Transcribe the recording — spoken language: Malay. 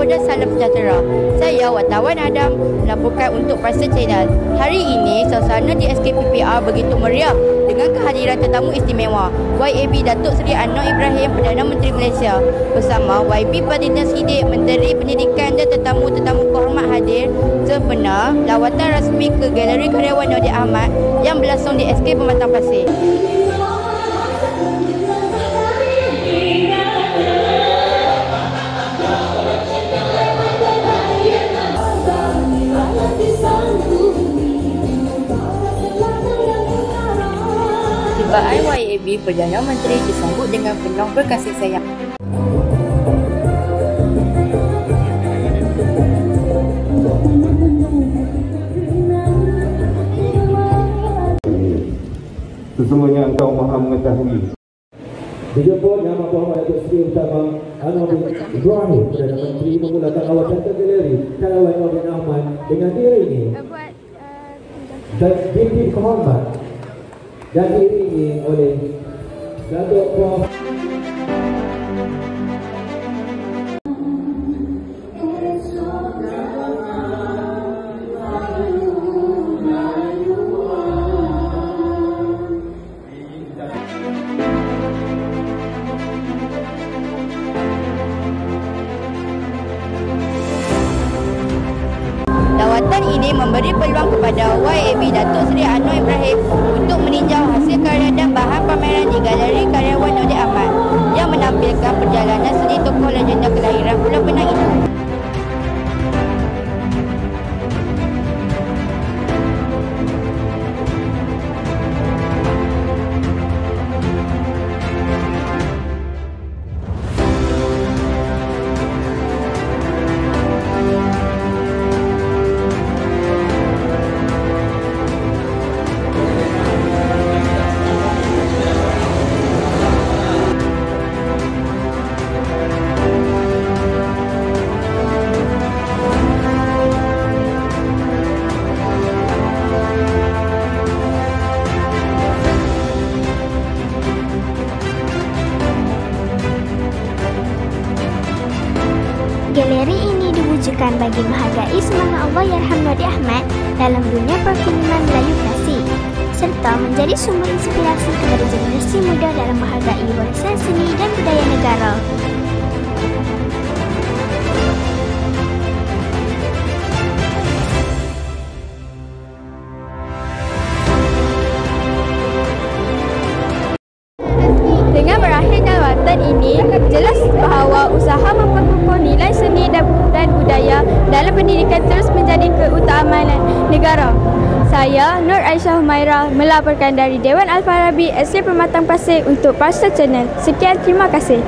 dan salam sejahtera. Saya wartawan Adam melaporkan untuk Parsa Channel. Hari ini suasana di SKPPR begitu meriah dengan kehadiran tetamu istimewa YAB Datuk Seri Anwar Ibrahim, Perdana Menteri Malaysia, bersama YB Baginda Siddiq, Menteri Pendidikan, dan tetamu-tetamu kehormat hadir sempena lawatan rasmi ke Galeri Karyawan Nordin Ahmad yang berlangsung di SK Pematang Pasir. Tibaan YAB Perdana Menteri disambut dengan penuh berkasih sayang. Sesungguhnya engkau maha mengetahui. Dijemput Yang Amat Datuk Seri Utama Anwar Ibrahim, Perdana Menteri, memulakan lawatan ke Galeri Karyawan Nordin Ahmad dengan diiringi dan diberi kehormat dan diiringi oleh Datuk Prof. Lawatan ini memberi peluang kepada YAB Datuk Seri Anwar Ibrahim untuk meninjau hasil karya dan bahan pameran di Galeri Karyawan Nordin Ahmad yang menampilkan perjalanan seni tokoh legenda kelahiran Pulau Pinang ini. Galeri ini diwujudkan bagi menghargai semangat Allahyarham Nordin Ahmad dalam dunia perfilman Melayu klasik, serta menjadi sumber inspirasi kepada generasi muda dalam menghargai warisan seni dan budaya negara. Dengan berakhirnya lawatan ini, jelas bahawa usaha memperkukuh nilai seni dan budaya dalam pendidikan terus menjadi keutamaan negara. Saya, Nur Aisyah Humaira, melaporkan dari Dewan Al-Farabi, SK Pematang Pasir untuk Parsa Channel. Sekian, terima kasih.